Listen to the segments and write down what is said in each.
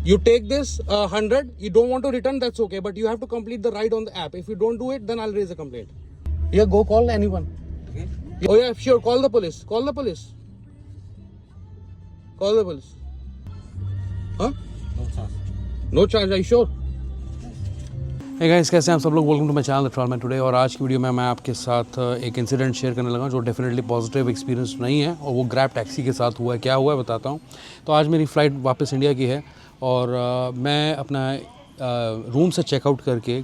You take this 100, you don't want to return, that's okay, but you have to complete the ride on the app. If you don't do it, then I'll raise a complaint. Yeah, go call anyone. Okay. Oh yeah, sure, call the police. Call the police. Call the police. Huh? No charge. No charge, are you sure? Hey guys, कैसे हैं आप सब लोग? Welcome to my channel the Travelman today. और आज की video में मैं आपके साथ एक इंसिडेंट शेयर करने लगा जो डेफिनेटली पॉजिटिव एक्सपीरियंस नहीं है, और वो ग्रैब टैक्सी के साथ हुआ है। क्या हुआ है बताता हूँ। तो आज मेरी फ़्लाइट वापस इंडिया की है और मैं अपना रूम से चेकआउट करके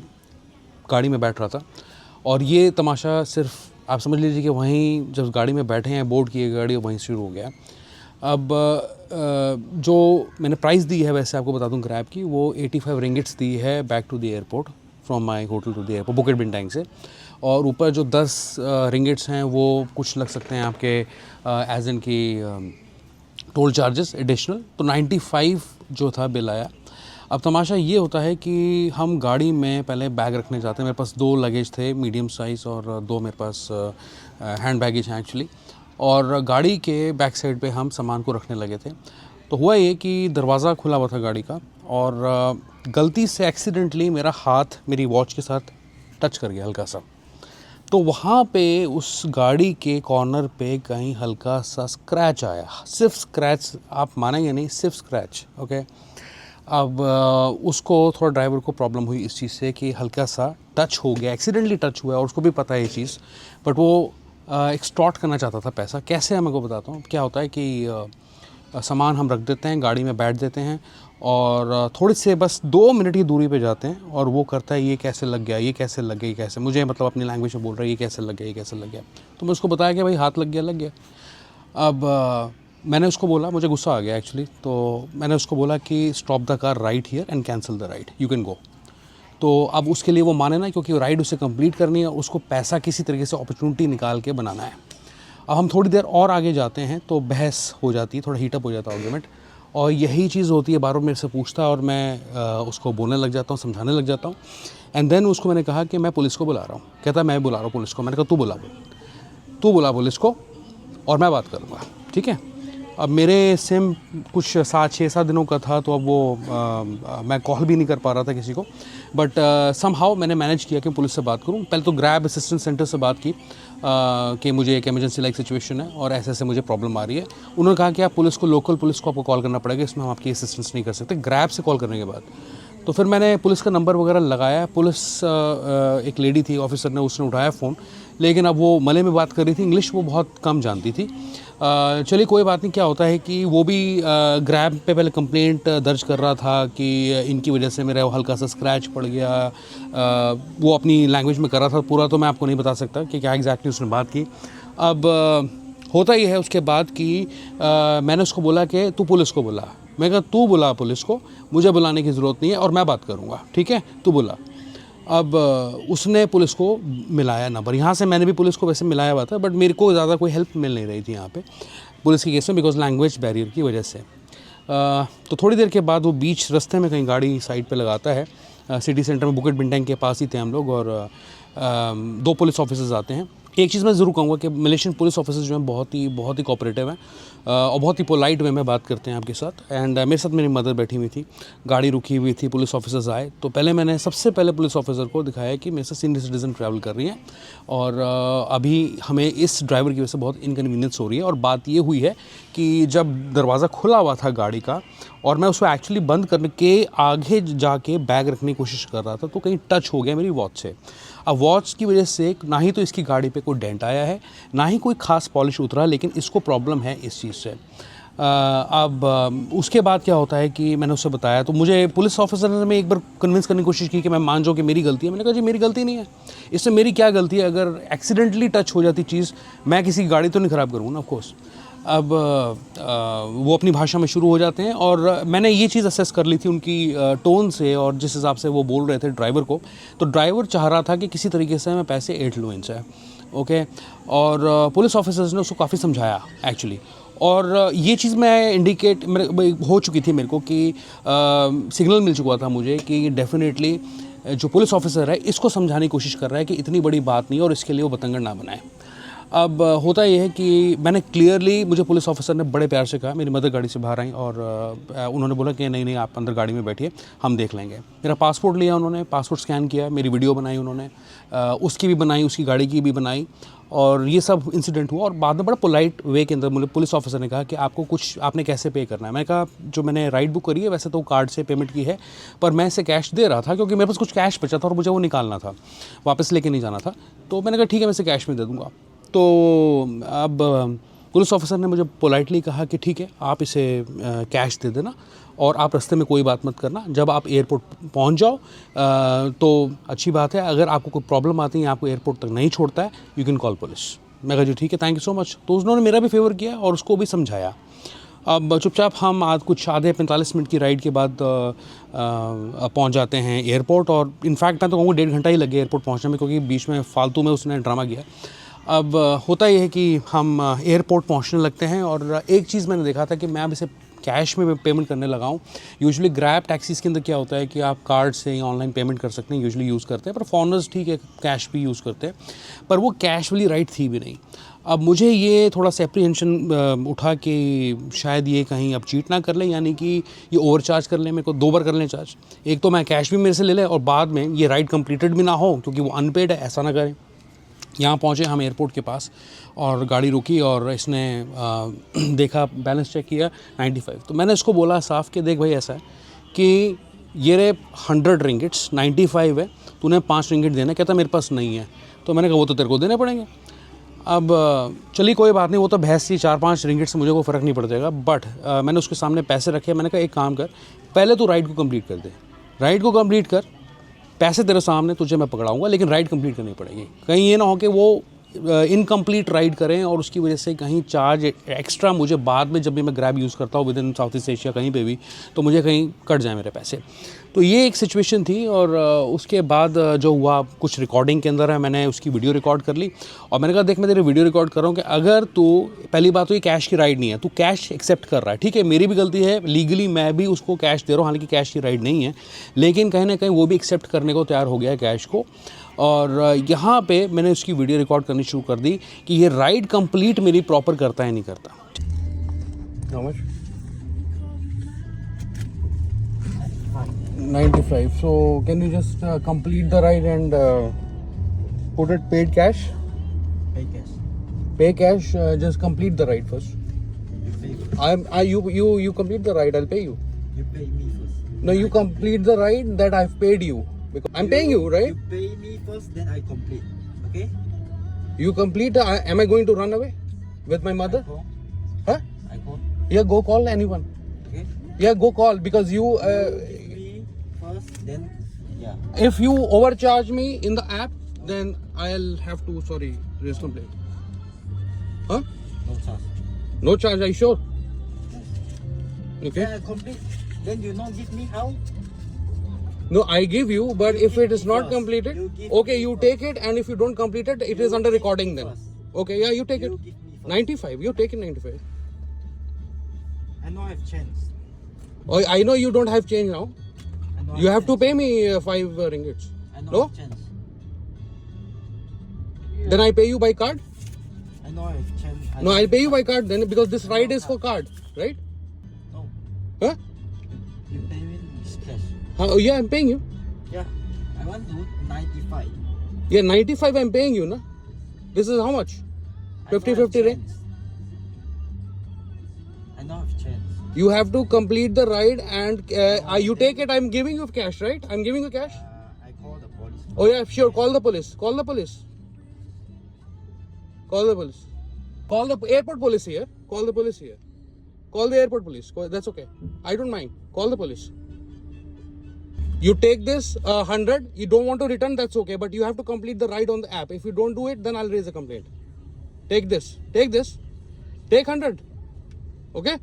गाड़ी में बैठ रहा था, और ये तमाशा सिर्फ आप समझ लीजिए कि वहीं जब गाड़ी में बैठे हैं, बोर्ड की गाड़ी वहीं शुरू हो गया। अब जो मैंने प्राइस दी है, वैसे आपको बता दूं ग्रैब की, वो 85 रिंगिट्स दी है back to the airport, from my hotel to the airport, Bukit Bintang से। और ऊपर जो 10 रिंगिट्स हैं वो कुछ लग सकते हैं आपके एज इन की टोल चार्जेस एडिशनल। तो 95 जो था बिल आया। अब तमाशा ये होता है कि हम गाड़ी में पहले बैग रखने जाते हैं। मेरे पास 2 लगेज थे, मीडियम साइज़, और 2 मेरे पास हैंड बैगेज हैं एक्चुअली। और गाड़ी के बैक साइड पे हम सामान को रखने लगे थे। तो हुआ ये कि दरवाज़ा खुला हुआ था गाड़ी का, और गलती से एक्सीडेंटली मेरा हाथ मेरी वॉच के साथ टच कर गया हल्का सा। तो वहाँ पे उस गाड़ी के कॉर्नर पे कहीं हल्का सा स्क्रैच आया, सिर्फ स्क्रैच, आप मानेंगे नहीं, सिर्फ स्क्रैच। ओके। अब उसको थोड़ा ड्राइवर को प्रॉब्लम हुई इस चीज़ से कि हल्का सा टच हो गया, एक्सीडेंटली टच हुआ, और उसको भी पता है ये चीज़, बट वो एक्सटॉर्ट करना चाहता था पैसा। कैसे है मैं को बताता हूँ। क्या होता है कि सामान हम रख देते हैं, गाड़ी में बैठ देते हैं, और थोड़ी से बस 2 मिनट की दूरी पे जाते हैं, और वो करता है ये कैसे लग गया, ये कैसे लग गया, ये कैसे, मुझे मतलब अपनी लैंग्वेज में बोल रहा है ये कैसे लग गया, ये कैसे लग गया। तो मैं उसको बताया कि भाई हाथ लग गया, लग गया। अब मैंने उसको बोला, मुझे गुस्सा आ गया एक्चुअली, तो मैंने उसको बोला कि stop the car right here and cancel the ride, you can go. तो अब उसके लिए वो माने ना, क्योंकि राइड उसे कंप्लीट करनी है, उसको पैसा किसी तरीके से अपॉर्चुनिटी निकाल के बनाना है। अब हम थोड़ी देर और आगे जाते हैं तो बहस हो जाती है, थोड़ा हीटअप हो जाता है आर्गुमेंट, और यही चीज़ होती है। बार बार मेरे से पूछता है और मैं उसको बोलने लग जाता हूँ, समझाने लग जाता हूँ। एंड देन उसको मैंने कहा कि मैं पुलिस को बुला रहा हूँ। कहता मैं बुला रहा हूँ पुलिस को। मैंने कहा तू बुला पुलिस को और मैं बात करूँगा, ठीक है। अब मेरे सिम कुछ 6-7 दिनों का था, तो अब वो मैं कॉल भी नहीं कर पा रहा था किसी को, बट समहाउ मैंने मैनेज किया कि पुलिस से बात करूं। पहले तो ग्रैब असिस्टेंस सेंटर से बात की कि मुझे एक इमरजेंसी लाइक सिचुएशन है और ऐसे ऐसे मुझे प्रॉब्लम आ रही है। उन्होंने कहा कि आप पुलिस को, लोकल पुलिस को आपको कॉल करना पड़ेगा, इसमें हम आपकी असिस्टेंस नहीं कर सकते। ग्रैब से कॉल करने के बाद तो फिर मैंने पुलिस का नंबर वगैरह लगाया। पुलिस एक लेडी थी ऑफिसर ने, उसने उठाया फ़ोन, लेकिन अब वो मलय में बात कर रही थी, इंग्लिश वो बहुत कम जानती थी। चलिए कोई बात नहीं। क्या होता है कि वो भी ग्रैब पे पहले कंप्लेंट दर्ज कर रहा था कि इनकी वजह से मेरा हल्का सा स्क्रैच पड़ गया। वो अपनी लैंग्वेज में कर रहा था पूरा, तो मैं आपको नहीं बता सकता कि क्या एग्जैक्टली उसने बात की। अब होता ही है उसके बाद कि मैंने उसको बोला कि तू पुलिस को बुला। मैं कहा तू बुला पुलिस को, मुझे बुलाने की ज़रूरत नहीं है, और मैं बात करूँगा, ठीक है, तू बुला। अब उसने पुलिस को मिलाया नंबर। यहाँ से मैंने भी पुलिस को वैसे मिलाया हुआ था, बट मेरे को ज़्यादा कोई हेल्प मिल नहीं रही थी यहाँ पे पुलिस के केस में, बिकॉज लैंग्वेज बैरियर की वजह से। तो थोड़ी देर के बाद वो बीच रास्ते में कहीं गाड़ी साइड पे लगाता है। सिटी सेंटर में बुकेट बिंटांग के पास ही थे हम लोग, और 2 पुलिस ऑफिसर्स आते हैं। एक चीज़ मैं ज़रूर कहूँगा कि मलेशियन पुलिस ऑफिसर्स जो हैं बहुत ही कोऑपरेटिव हैं, और बहुत ही पोलाइट वे में बात करते हैं आपके साथ। एंड मेरे साथ मेरी मदर बैठी हुई थी, गाड़ी रुकी हुई थी, पुलिस ऑफिसर्स आए। तो पहले मैंने सबसे पहले पुलिस ऑफिसर को दिखाया कि मेरे साथ सीनियर सिटीज़न ट्रैवल कर रही हैं, और अभी हमें इस ड्राइवर की वजह से बहुत इनकन्वीनियंस हो रही है। और बात ये हुई है कि जब दरवाज़ा खुला हुआ था गाड़ी का, और मैं उसको एक्चुअली बंद करने के आगे जाके बैग रखने की कोशिश कर रहा था, तो कहीं टच हो गया मेरी वॉच से। अब वॉच की वजह से ना ही तो इसकी गाड़ी पे कोई डेंट आया है, ना ही कोई ख़ास पॉलिश उतरा, लेकिन इसको प्रॉब्लम है इस चीज़ से। अब उसके बाद क्या होता है कि मैंने उससे बताया, तो मुझे पुलिस ऑफिसर ने एक बार कन्विंस करने की कोशिश की कि मैं मान जाऊँ कि मेरी गलती है। मैंने कहा जी मेरी गलती नहीं है, इसमें मेरी क्या गलती है। अगर एक्सीडेंटली टच हो जाती चीज़, मैं किसी की गाड़ी तो नहीं ख़राब करूँगा ना, ऑफकोर्स। अब वो अपनी भाषा में शुरू हो जाते हैं, और मैंने ये चीज़ असेस कर ली थी उनकी टोन से, और जिस हिसाब से वो बोल रहे थे ड्राइवर को। तो ड्राइवर चाह रहा था कि किसी तरीके से मैं पैसे ऐंठ लूँ इनसे, ओके। और पुलिस ऑफिसर्स ने उसको काफ़ी समझाया एक्चुअली, और ये चीज़ मैं इंडिकेट हो चुकी थी मेरे को कि सिग्नल मिल चुका था मुझे कि डेफिनेटली जो पुलिस ऑफिसर है इसको समझाने की कोशिश कर रहा है कि इतनी बड़ी बात नहीं है, और इसके लिए वो बतंगड़ ना बनाए। अब होता ये है कि मैंने क्लियरली, मुझे पुलिस ऑफिसर ने बड़े प्यार से कहा, मेरी मदर गाड़ी से बाहर आई और उन्होंने बोला कि नहीं आप अंदर गाड़ी में बैठिए, हम देख लेंगे। मेरा पासपोर्ट लिया उन्होंने, पासपोर्ट स्कैन किया, मेरी वीडियो बनाई उन्होंने, उसकी भी बनाई, उसकी गाड़ी की भी बनाई, और ये सब इंसिडेंट हुआ। और बाद में बड़ा पोलाइट वे के अंदर मुझे पुलिस ऑफिसर ने कहा कि आपको कुछ, आपने कैसे पे करना है। मैंने कहा जो मैंने राइड बुक करी है वैसे तो कार्ड से पेमेंट की है, पर मैं इसे कैश दे रहा था क्योंकि मेरे पास कुछ कैश बचा था और मुझे वो निकालना था, वापस लेके नहीं जाना था। तो मैंने कहा ठीक है, मैं इसे कैश में दे दूँगा। तो अब पुलिस ऑफिसर ने मुझे पोलाइटली कहा कि ठीक है, आप इसे कैश दे देना और आप रास्ते में कोई बात मत करना, जब आप एयरपोर्ट पहुंच जाओ तो अच्छी बात है, अगर आपको कोई प्रॉब्लम आती है, आपको एयरपोर्ट तक नहीं छोड़ता है, यू कैन कॉल पुलिस। मैं कहा जी ठीक है, थैंक यू सो मच। तो उन्होंने मेरा भी फेवर किया और उसको भी समझाया। अब चुपचाप हम आज कुछ आधे 45 मिनट की राइड के बाद पहुंच जाते हैं एयरपोर्ट, और इनफैक्ट मैं तो कहूँगा 1.5 घंटा ही लगे एयरपोर्ट पहुंचने में, क्योंकि बीच में फालतू में उसने ड्रामा किया। अब होता यह है कि हम एयरपोर्ट पहुंचने लगते हैं, और एक चीज़ मैंने देखा था कि मैं अब इसे कैश में पेमेंट करने लगा हूँ। यूजुअली ग्रैब टैक्सीज़ के अंदर क्या होता है कि आप कार्ड से या ऑनलाइन पेमेंट कर सकते हैं, यूजुअली यूज़ करते हैं, पर फॉरनर्स ठीक है कैश भी यूज़ करते हैं, पर वो कैश वाली राइड थी भी नहीं। अब मुझे ये थोड़ा सा एप्रीहेंशन उठा कि शायद ये कहीं अब चीट ना कर लें, यानी कि ये ओवर चार्ज कर लें, मेरे को 2 बार कर लें चार्ज। एक तो मैं कैश भी मेरे से ले लें और बाद में ये राइड कंप्लीटेड भी ना हो क्योंकि वो अनपेड है, ऐसा ना करें। यहाँ पहुँचे हम एयरपोर्ट के पास और गाड़ी रुकी और इसने देखा, बैलेंस चेक किया 95। तो मैंने इसको बोला साफ कि देख भाई ऐसा है कि ये रे 100 रिंगिट्स 95 है, तूने 5 रिंगिट देना। कहता मेरे पास नहीं है। तो मैंने कहा वो तो तेरे को देने पड़ेंगे। अब चलिए कोई बात नहीं, वो तो भैंस थी, 4-5 रिंगिट से मुझे कोई फ़र्क नहीं पड़ जाएगा। बट मैंने उसके सामने पैसे रखे। मैंने कहा एक काम कर, पहले तू राइड को कंप्लीट कर दे, राइड को कंप्लीट कर, पैसे तेरे सामने, तुझे मैं पकड़ाऊंगा, लेकिन राइड कंप्लीट करनी पड़ेगी। कहीं ये ना हो कि वो इनकम्प्लीट राइड करें और उसकी वजह से कहीं चार्ज एक्स्ट्रा मुझे बाद में जब भी मैं ग्रैब यूज़ करता हूँ with in south east Asia कहीं पे भी, तो मुझे कहीं कट जाए मेरे पैसे। तो ये एक सिचुएशन थी। और उसके बाद जो हुआ कुछ रिकॉर्डिंग के अंदर है, मैंने उसकी वीडियो रिकॉर्ड कर ली और मैंने कहा देख मैं तेरी वीडियो रिकॉर्ड कर रहा हूँ कि अगर तू, पहली बात तो ये कैश की राइड नहीं है, तू कैश एक्सेप्ट कर रहा है, ठीक है मेरी भी गलती है, लीगली मैं भी उसको कैश दे रहा हूँ, हालांकि कैश की राइड नहीं है, लेकिन कहीं ना कहीं वो भी एक्सेप्ट करने को तैयार हो गया है कैश को। और यहाँ पे मैंने उसकी वीडियो रिकॉर्ड करनी शुरू कर दी कि ये राइड कंप्लीट मेरी प्रॉपर करता है नहीं करता। How much? 95. So can you just complete the ride and put it paid cash? Pay cash. Pay cash. Just complete the ride first. You pay. You complete the ride. I'll pay you. You pay me first. No, you complete the ride that I've paid you. Because I'm paying you, right? You pay me first, then I complete. Okay? You complete. Am I going to run away with my mother? I call. Huh? I call. Yeah, go call anyone. Okay? Yeah, go call because you. Pay me first, then yeah. If you overcharge me in the app, then I'll have to raise complaint. Huh? No charge. No charge. Are you sure? Okay. Then I complete. Then you not give me how? No, I give you, but You if give it is me not first. completed, You give okay, me you first. take it, and if you don't complete it, it is under give recording me then. first. Okay, yeah, you take You it. give me first. 95. You take it 95. I know I have chance. Oh, I know you don't have change now. I know I You have to chance. pay me 5 ringgits. I know No? I have chance. Then I pay you by card. I know I have chance. No, I'll pay you by card then because this ride is for card, right? No. Huh? You pay me this cash. Oh, yeah, I'm paying you. Yeah. I want to 95. Yeah, 95 I'm paying you, na? This is how much? I know I 50-50 have rate? chance. I know I have chance. You have to complete the ride and you take it. I'm giving you cash, right? I'm giving you cash. I call the police. Oh yeah, sure. Call the police. Call the police. Call the police. Call the airport police here. Call the police here. Call the airport police. That's okay. I don't mind. Call the police. You take this 100. You don't want to return. That's okay. But you have to complete the ride on the app. If you don't do it, then I'll raise a complaint. Take this. Take this. Take 100. Okay.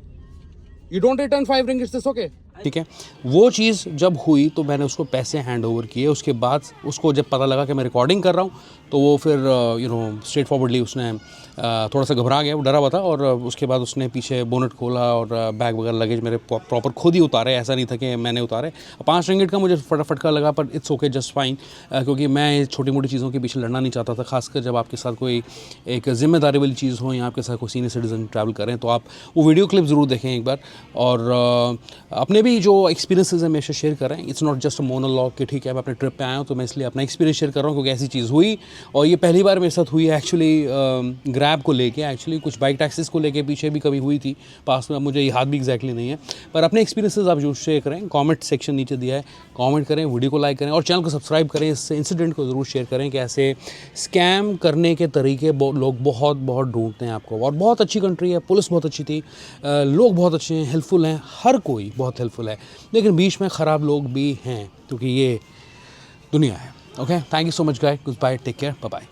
You don't return 5 ringgits. That's okay. I ठीक है। वो चीज़ जब हुई तो मैंने उसको पैसे hand over किए। उसके बाद उसको जब पता लगा कि मैं रिकॉर्डिंग कर रहा हूँ तो वो फिर स्ट्रेट फॉरवर्डली उसने थोड़ा सा घबरा गया, वो डरा हुआ था, और उसके बाद उसने पीछे बोनट खोला और बैग वगैरह लगेज मेरे प्रॉपर खुद ही उतारे। ऐसा नहीं था कि मैंने उतारे। 5 रिंगिट का मुझे फटका लगा, पर इट्स ओके, जस्ट फाइन, क्योंकि मैं छोटी मोटी चीज़ों के पीछे लड़ना नहीं चाहता था। खासकर जब आपके साथ कोई एक जिम्मेदारी वाली चीज़ हो या आपके साथ कोई सीनियर सिटीज़न ट्रैवल करें तो आप वो वीडियो क्लिप ज़रूर देखें एक बार, और अपने भी जो एक्सपीरियंसेस हैं हमेशा शेयर करें। It's not just a monologue कि ठीक है मैं अपने ट्रिप पे आया हूँ तो मैं इसलिए अपना एक्सपीरियंस शेयर कर रहा हूँ, क्योंकि ऐसी चीज़ हुई और ये पहली बार मेरे साथ हुई है एक्चुअली। ग्रैब को लेके, एक्चुअली कुछ बाइक टैक्सीज को लेके पीछे भी कभी हुई थी पास में, अब मुझे याद भी एग्जैक्टली नहीं है, पर अपने एक्सपीरियंसेस आप जरूर शेयर करें। कमेंट सेक्शन नीचे दिया है, कमेंट करें, वीडियो को लाइक करें और चैनल को सब्सक्राइब करें। इस इंसिडेंट को ज़रूर शेयर करें कि ऐसे स्कैम करने के तरीके लोग बहुत बहुत ढूंढते हैं आपको। और बहुत अच्छी कंट्री है, पुलिस बहुत अच्छी थी, लोग बहुत अच्छे हैं, हेल्पफुल हैं, हर कोई बहुत हेल्पफुल है, लेकिन बीच में ख़राब लोग भी हैं, क्योंकि ये दुनिया है। Okay, thank you so much guys, goodbye, take care, bye bye.